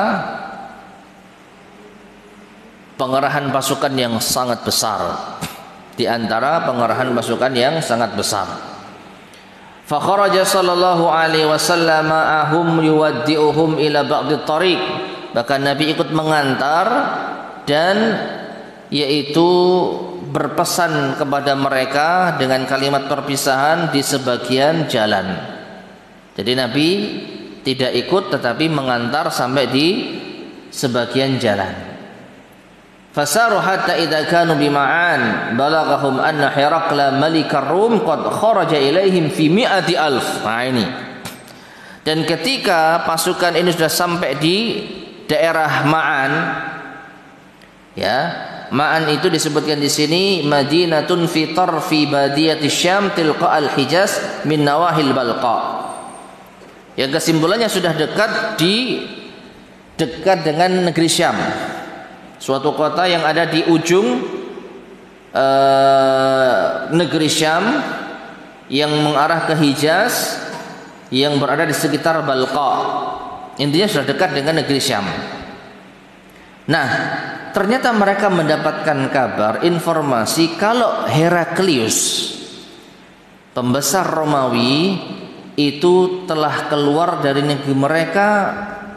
pengerahan pasukan yang sangat besar. Di antara pengerahan pasukan yang sangat besar. Fa kharaja sallallahu alaihi wasallam ahum yuwaddi'uhum ila ba'd at-tariq. Bahkan Nabi ikut mengantar dan yaitu berpesan kepada mereka dengan kalimat perpisahan di sebagian jalan. Jadi Nabi tidak ikut tetapi mengantar sampai di sebagian jalan. Fasaru hatta idza kanu bima'an balaghahum anna Hiraqla malikar Rum qad kharaja ilaihim fi 100,000. Nah ini. Dan ketika pasukan ini sudah sampai di daerah Ma'an, ya, Ma'an itu disebutkan di sini Madinatun fi tarfi badiyati Syam tilqa al-Hijaz min nawahil Balqa. Yang kesimpulannya sudah dekat dengan negeri Syam. Suatu kota yang ada di ujung negeri Syam yang mengarah ke Hijaz yang berada di sekitar Balqa. Intinya sudah dekat dengan negeri Syam. Nah, ternyata mereka mendapatkan kabar, informasi kalau Heraklius, pembesar Romawi, itu telah keluar dari negeri mereka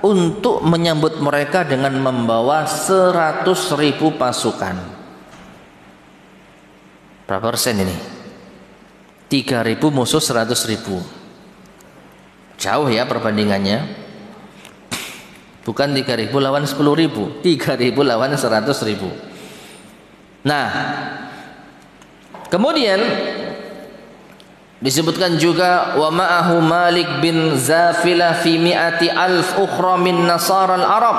untuk menyambut mereka dengan membawa 100.000 pasukan. Berapa persen ini? 3.000 musuh 100.000. Jauh ya perbandingannya. Bukan 3.000 lawan 10.000, 3.000 lawan 100.000. Nah, kemudian disebutkan juga wa ma'ahu Malik bin Zafilah fi 100,000 ukhra min nasara al-Arab.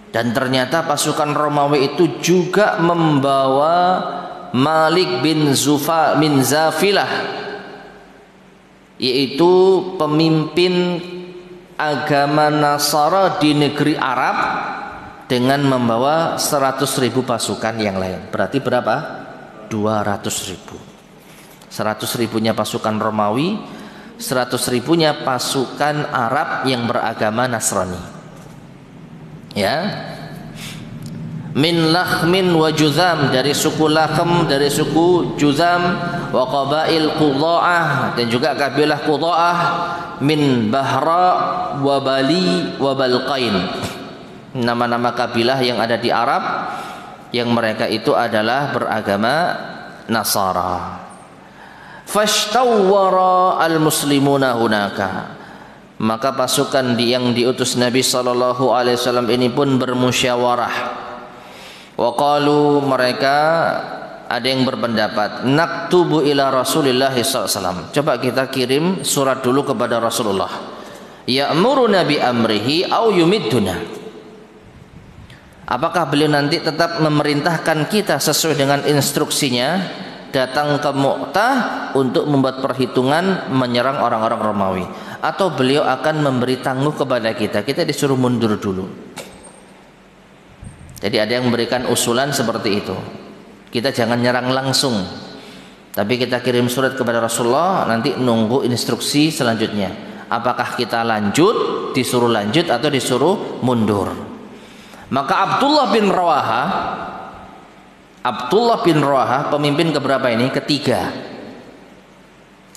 Dan ternyata pasukan Romawi itu juga membawa Malik bin Zafilah, yaitu pemimpin agama Nasara di negeri Arab, dengan membawa 100.000 pasukan yang lain. Berarti berapa? 200.000. 100.000-nya pasukan Romawi, 100.000-nya pasukan Arab yang beragama Nasrani. Ya. Min Lakhmin wa Juzam, dari suku Lakhm, dari suku Juzam, wa qabail Qudha'ah, dan juga kabilah Qudha'ah, min Bahra wa Bali wa Balqain. Nama-nama kabilah yang ada di Arab yang mereka itu adalah beragama Nasara. Fashtawwara al-muslimuna hunaka. Maka pasukan yang diutus Nabi SAW ini pun bermusyawarah. Wa qalu, mereka ada yang berpendapat, naktubu ila Rasulillah SAW. Coba kita kirim surat dulu kepada Rasulullah. Ya'muruna bi amrihi au yumidduna. Apakah beliau nanti tetap memerintahkan kita sesuai dengan instruksinya, datang ke Mu'tah untuk membuat perhitungan menyerang orang-orang Romawi, atau beliau akan memberi tangguh kepada kita, kita disuruh mundur dulu. Jadi ada yang memberikan usulan seperti itu, kita jangan nyerang langsung, tapi kita kirim surat kepada Rasulullah, nanti nunggu instruksi selanjutnya, apakah kita lanjut, disuruh lanjut, atau disuruh mundur. Maka Abdullah bin Rawahah pemimpin keberapa ini? Ketiga.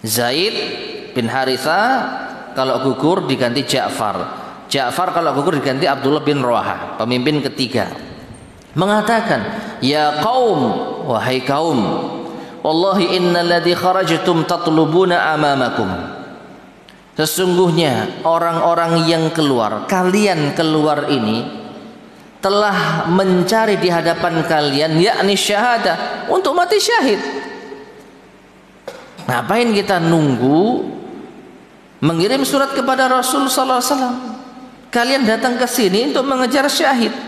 Zaid bin Haritha kalau gugur diganti Ja'far. Ja'far kalau gugur diganti Abdullah bin Rawahah, pemimpin ketiga. Mengatakan, ya qaum, wahai kaum, wallahi innal ladzi kharajtum tatlubuna amamakum. Sesungguhnya orang-orang yang keluar, kalian keluar ini telah mencari di hadapan kalian, yakni syahadah, untuk mati syahid. Ngapain kita nunggu mengirim surat kepada Rasul sallallahu alaihi wasallam? Kalian datang ke sini untuk mengejar syahid.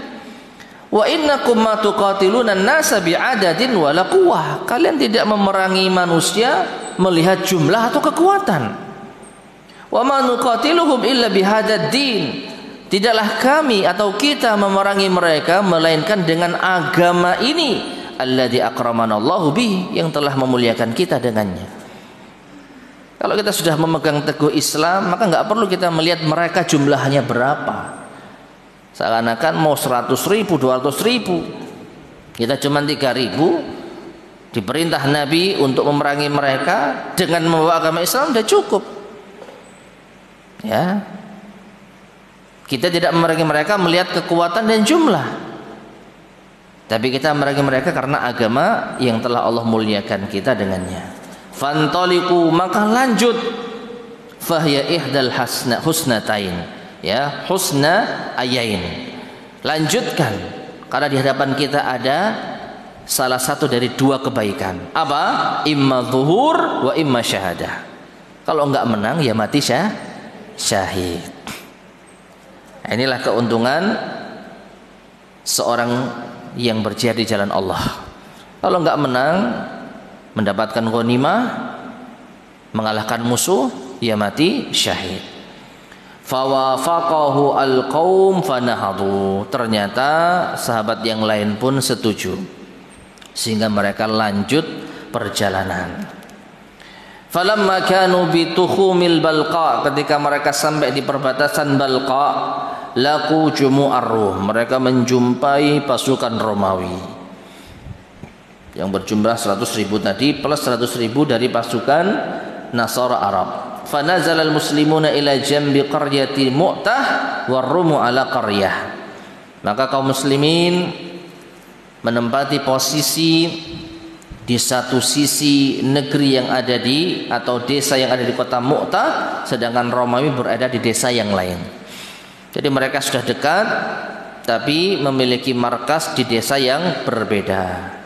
Wa innakum ma tuqatiluna an-nasa bi'adadin wa la quwwah. Kalian tidak memerangi manusia melihat jumlah atau kekuatan. Wa ma nuqatiluhum illa bihadzal din. Tidaklah kami atau kita memerangi mereka melainkan dengan agama ini, alladzi akramanallahu bih, yang telah memuliakan kita dengannya. Kalau kita sudah memegang teguh Islam, maka nggak perlu kita melihat mereka jumlahnya berapa. Seakan-akan mau 100.000, 200.000, kita cuma 3.000, diperintah Nabi untuk memerangi mereka dengan membawa agama Islam sudah cukup. Ya, kita tidak memerangi mereka melihat kekuatan dan jumlah, tapi kita memerangi mereka karena agama yang telah Allah muliakan kita dengannya. Fantaliqu, maka lanjut. Fahya ihdal husnatain, ya, husna ayain. Lanjutkan, karena di hadapan kita ada salah satu dari dua kebaikan. Apa? Imma zuhur wa imma syahadah. Kalau enggak menang ya mati syahid. Inilah keuntungan seorang yang berjihad di jalan Allah. Kalau enggak menang, mendapatkan ghanimah, mengalahkan musuh, ya mati syahid. Fawafaqahu al-qaum fanahadu. Ternyata sahabat yang lain pun setuju, sehingga mereka lanjut perjalanan. Falamma kanu bi tukhumil Balqa, ketika mereka sampai di perbatasan Balqa, laku jumu'ar ruh, mereka menjumpai pasukan Romawi yang berjumlah 100.000 tadi plus 100.000 dari pasukan Nasara Arab. Fanazala al-muslimuna ila jambi qaryati Mu'tah warrumu ala qaryah. Maka kaum muslimin menempati posisi di satu sisi negeri yang ada di atau desa yang ada di kota Mu'tah, sedangkan Romawi berada di desa yang lain. Jadi mereka sudah dekat tapi memiliki markas di desa yang berbeda.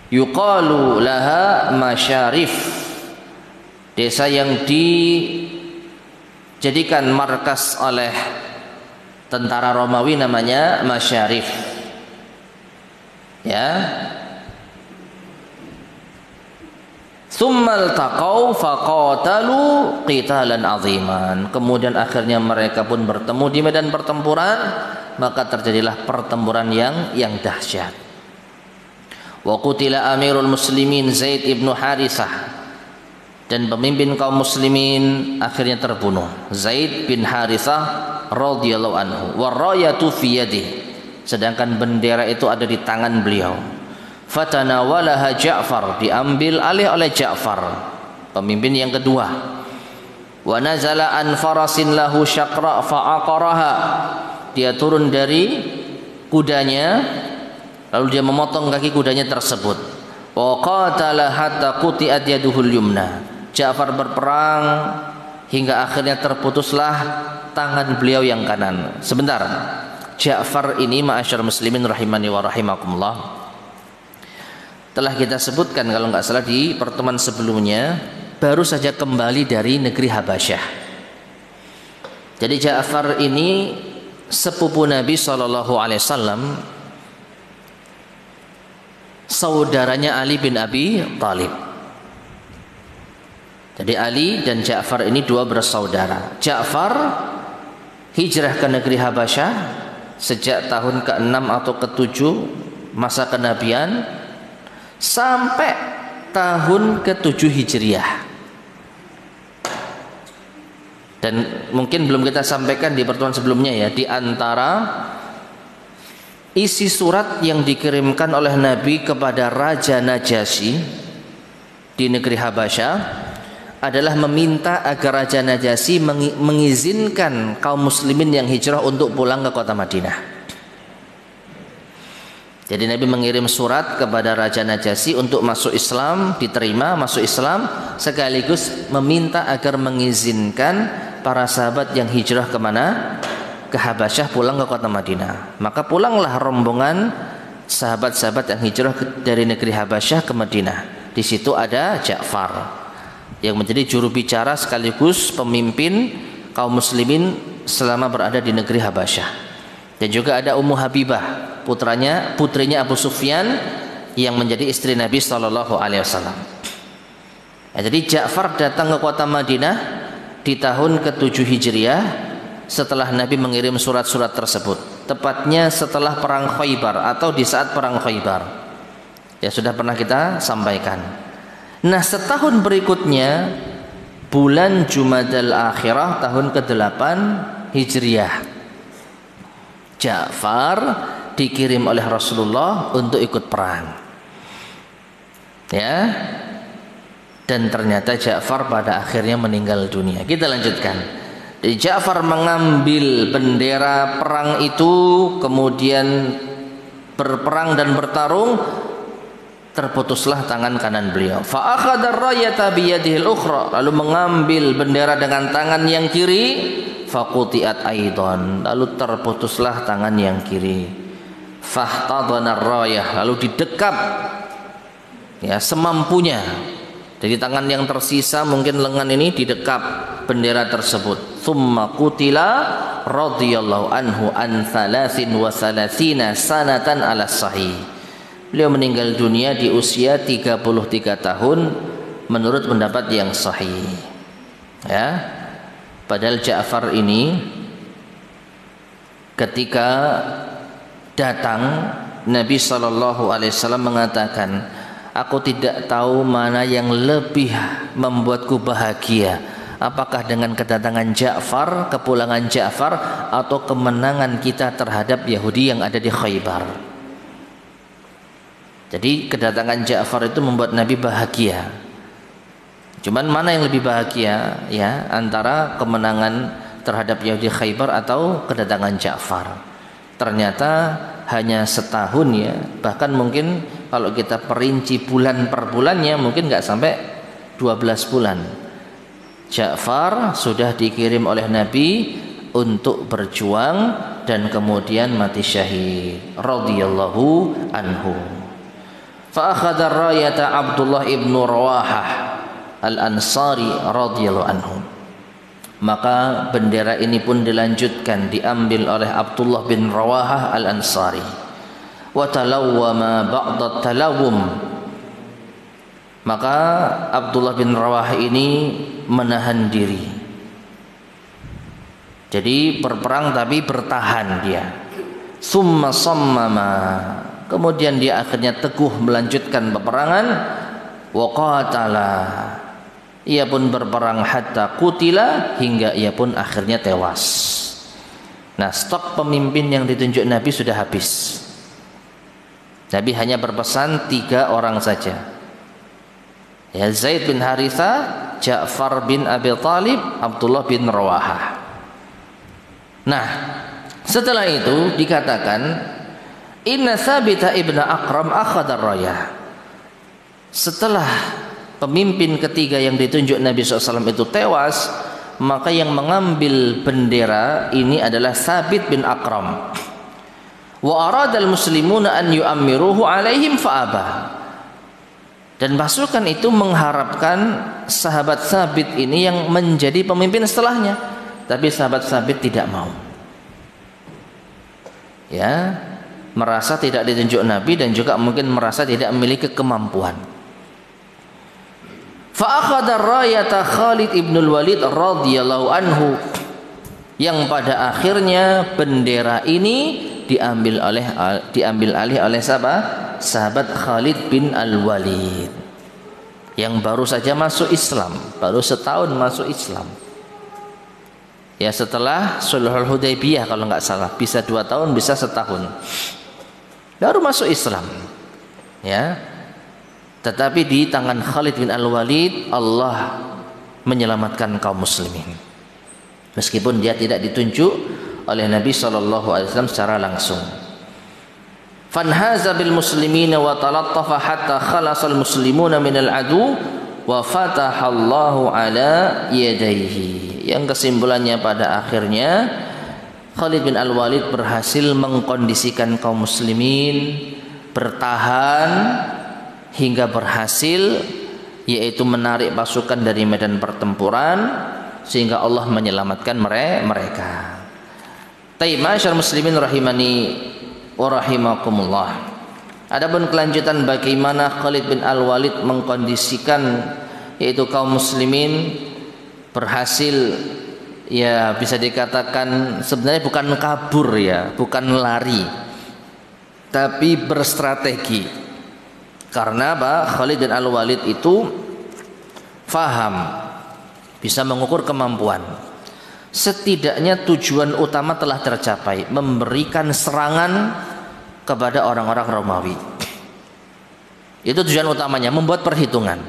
Yuqalu laha Masyarif, desa yang dijadikan markas oleh tentara Romawi namanya Masyarif. Ya. Tsummal taqaw faqatalu qitalan aziman. Kemudian akhirnya mereka pun bertemu di medan pertempuran, maka terjadilah pertempuran yang dahsyat. Wa qutila amirul muslimin Zaid ibnu Harithah, dan pemimpin kaum muslimin akhirnya terbunuh, Zaid bin Harithah radhiyallahu anhu. Warayatu fi yadihi, sedangkan bendera itu ada di tangan beliau. Fatanawalaha Ja'far, diambil alih oleh Ja'far, pemimpin yang kedua. Wa nazala an farasin lahu syaqra fa'aqaraha, dia turun dari kudanya lalu dia memotong kaki kudanya tersebut. Wa qatala hatta quti'at yaduhul yumna, Ja'far berperang hingga akhirnya terputuslah tangan beliau yang kanan. Sebentar, Ja'far ini ma'asyar muslimin rahimani wa rahimakumullah, telah kita sebutkan kalau nggak salah di pertemuan sebelumnya, baru saja kembali dari negeri Habasyah. Jadi Ja'far ini sepupu Nabi SAW, saudaranya Ali bin Abi Thalib. Jadi Ali dan Ja'far ini dua bersaudara. Ja'far hijrah ke negeri Habasyah sejak tahun ke-6 atau ke-7 masa kenabian sampai tahun ke-7 Hijriah. Dan mungkin belum kita sampaikan di pertemuan sebelumnya ya, di antara isi surat yang dikirimkan oleh Nabi kepada Raja Najasyi di negeri Habasyah adalah meminta agar Raja Najasyi mengizinkan kaum muslimin yang hijrah untuk pulang ke kota Madinah. Jadi Nabi mengirim surat kepada Raja Najasyi untuk masuk Islam, diterima masuk Islam, sekaligus meminta agar mengizinkan para sahabat yang hijrah kemana? Ke Habasyah pulang ke kota Madinah. Maka pulanglah rombongan sahabat-sahabat yang hijrah dari negeri Habasyah ke Madinah. Di situ ada Ja'far yang menjadi juru bicara sekaligus pemimpin kaum muslimin selama berada di negeri Habasyah. Dan juga ada Ummu Habibah, putrinya Abu Sufyan yang menjadi istri Nabi sallallahu alaihi wasallam. Jadi Ja'far datang ke kota Madinah di tahun ke-7 Hijriah setelah Nabi mengirim surat-surat tersebut, tepatnya setelah perang Khaybar atau di saat perang Khaybar. Ya sudah pernah kita sampaikan. Nah, setahun berikutnya bulan Jumadal Akhirah tahun ke-8 Hijriah, Ja'far dikirim oleh Rasulullah untuk ikut perang. Ya. Dan ternyata Ja'far pada akhirnya meninggal dunia. Kita lanjutkan. Ja'far mengambil bendera perang itu, kemudian berperang dan bertarung, terputuslah tangan kanan beliau. Fa akhadha ar-rayata bi yadihi al-ukhra, lalu mengambil bendera dengan tangan yang kiri, faqutiat aidan, lalu terputuslah tangan yang kiri. Fahtadana ar-rayah, lalu didekap ya semampunya. Jadi tangan yang tersisa mungkin lengan ini didekap bendera tersebut. Tsumma qutila radhiyallahu anhu an 33 sanatan ala sahih. Beliau meninggal dunia di usia 33 tahun menurut pendapat yang sahih. Ya. Padahal Ja'far ini ketika datang Nabi sallallahu alaihi wasallam mengatakan, aku tidak tahu mana yang lebih membuatku bahagia, apakah dengan kedatangan Ja'far, kepulangan Ja'far, atau kemenangan kita terhadap Yahudi yang ada di Khaybar. Jadi kedatangan Ja'far itu membuat Nabi bahagia. Cuman mana yang lebih bahagia ya, antara kemenangan terhadap Yahudi Khaybar atau kedatangan Ja'far? Ternyata hanya setahun ya, bahkan mungkin kalau kita perinci bulan per bulannya mungkin nggak sampai 12 bulan. Ja'far sudah dikirim oleh Nabi untuk berjuang dan kemudian mati syahid radhiyallahu anhu. Fa akhadha ar-rayata Abdullah ibn Rawahah al-Ansari radhiyallahu anhu. Maka bendera ini pun dilanjutkan, diambil oleh Abdullah bin Rawahah al-Ansari. Wa talawwama ba'da talawum. Maka Abdullah bin Rawahah ini menahan diri. Jadi berperang tapi bertahan dia. Summa sammama. Kemudian dia akhirnya teguh melanjutkan peperangan. Wa qatala. Ia pun berperang hatta qutila, hingga ia pun akhirnya tewas. Nah, stok pemimpin yang ditunjuk Nabi sudah habis. Nabi hanya berpesan 3 orang saja. Ya, Zaid bin Haritha, Ja'far bin Abi Thalib, Abdullah bin Rawahah. Nah, setelah itu dikatakan inna Thabita ibn Aqram akhadha ar-rayah. Setelah pemimpin ketiga yang ditunjuk Nabi SAW itu tewas, maka yang mengambil bendera ini adalah Thabit bin Aqram. Wa aradal muslimuna an yu'ammiruhu alaihim fa'aba. Dan pasukan itu mengharapkan sahabat Thabit ini yang menjadi pemimpin setelahnya, tapi sahabat Thabit tidak mau. Ya, merasa tidak ditunjuk Nabi dan juga mungkin merasa tidak memiliki kemampuan. Fa'akhadha ar-rayata Khalid ibn al-Walid radhiyallahu anhu, yang pada akhirnya bendera ini diambil alih oleh sahabat Khalid bin al-Walid yang baru saja masuk Islam, baru setahun masuk Islam. Ya, setelah Sulhul Hudaybiyah kalau nggak salah, bisa 2 tahun, bisa setahun, baru masuk Islam. Ya. Tetapi di tangan Khalid bin al-Walid Allah menyelamatkan kaum muslimin, meskipun dia tidak ditunjuk oleh Nabi SAW secara langsung. Fanhaza bil muslimina wa talattafa hatta khalasal muslimuna minal adu wa fatahallahu ala yadayhi. Yang kesimpulannya pada akhirnya Khalid bin al-Walid berhasil mengkondisikan kaum muslimin, bertahan hingga berhasil, yaitu menarik pasukan dari medan pertempuran sehingga Allah menyelamatkan mereka. Taib, ma'asyar muslimin rahimani wa rahimakumullah. Adapun kelanjutan bagaimana Khalid bin Al-Walid mengkondisikan yaitu kaum muslimin berhasil, ya bisa dikatakan sebenarnya bukan kabur ya, bukan lari, tapi berstrategi. Karena apa? Khalid bin Al-Walid itu faham, bisa mengukur kemampuan. Setidaknya tujuan utama telah tercapai, memberikan serangan kepada orang-orang Romawi. Itu tujuan utamanya, membuat perhitungan.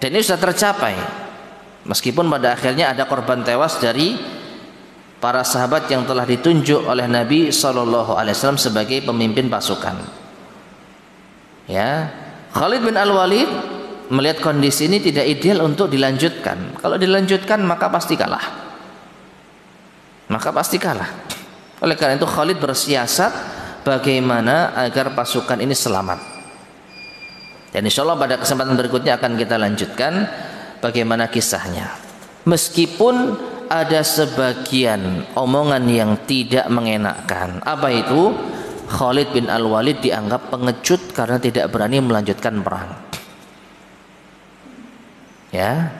Dan ini sudah tercapai. Meskipun pada akhirnya ada korban tewas dari para sahabat yang telah ditunjuk oleh Nabi SAW sebagai pemimpin pasukan. Ya, Khalid bin Al-Walid melihat kondisi ini tidak ideal untuk dilanjutkan. Kalau dilanjutkan maka pasti kalah. Oleh karena itu Khalid bersiasat bagaimana agar pasukan ini selamat. Dan insya Allah pada kesempatan berikutnya akan kita lanjutkan bagaimana kisahnya. Meskipun ada sebagian omongan yang tidak mengenakkan. Apa itu? Khalid bin Al-Walid dianggap pengecut karena tidak berani melanjutkan perang. Ya,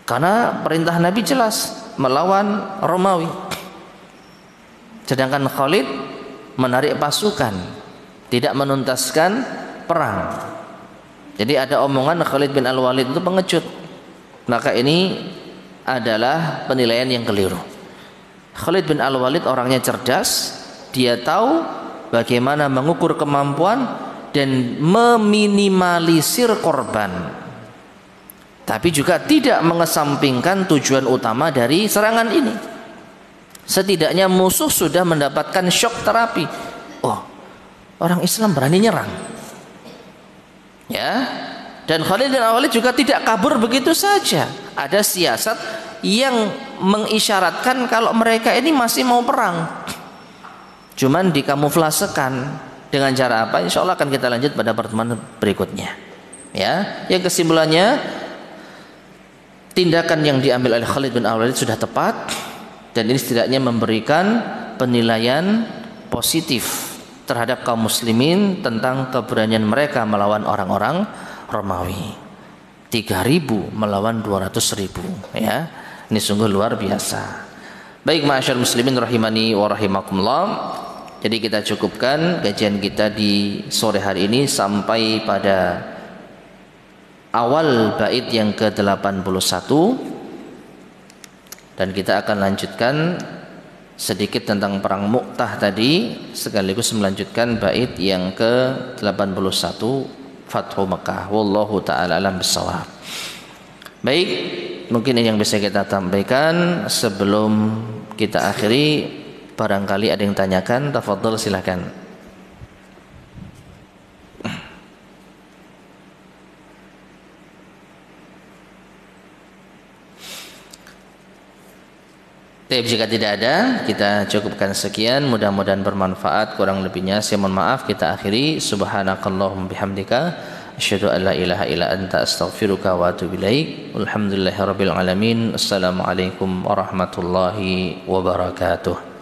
karena perintah Nabi jelas melawan Romawi, sedangkan Khalid menarik pasukan, tidak menuntaskan perang. Jadi ada omongan Khalid bin Al-Walid itu pengecut. Maka ini adalah penilaian yang keliru. Khalid bin Al-Walid orangnya cerdas, dia tahu bagaimana mengukur kemampuan dan meminimalisir korban, tapi juga tidak mengesampingkan tujuan utama dari serangan ini. Setidaknya musuh sudah mendapatkan shock terapi. Oh, orang Islam berani nyerang. Ya, dan Khalid bin Al-Walid juga tidak kabur begitu saja. Ada siasat yang mengisyaratkan kalau mereka ini masih mau perang. Cuman dikamuflasekan dengan cara apa? Insya Allah akan kita lanjut pada pertemuan berikutnya. Ya, yang kesimpulannya, tindakan yang diambil oleh Khalid bin Al-Walid sudah tepat, dan ini setidaknya memberikan penilaian positif terhadap kaum muslimin tentang keberanian mereka melawan orang-orang Romawi. 3.000 melawan 200.000, ya. Ini sungguh luar biasa. Baik, ma'asyar muslimin rahimani wa rahimakumullah. Jadi kita cukupkan kajian kita di sore hari ini sampai pada awal bait yang ke-81, dan kita akan lanjutkan sedikit tentang perang Mu'tah tadi sekaligus melanjutkan bait yang ke-81 Fathu Makkah. Wallahu taala alam bissawab. Baik, mungkin ini yang bisa kita sampaikan sebelum kita akhiri. Barangkali ada yang tanyakan, tafadhol silakan. Tapi jika tidak ada, kita cukupkan sekian. Mudah-mudahan bermanfaat. Kurang lebihnya saya mohon maaf. Kita akhiri. Subhanakallahumma bihamdika asyhadu an la ilaha illa anta astaghfiruka wa atubu ilaik. Alhamdulillahirabbil alamin. Assalamualaikum warahmatullahi wabarakatuh.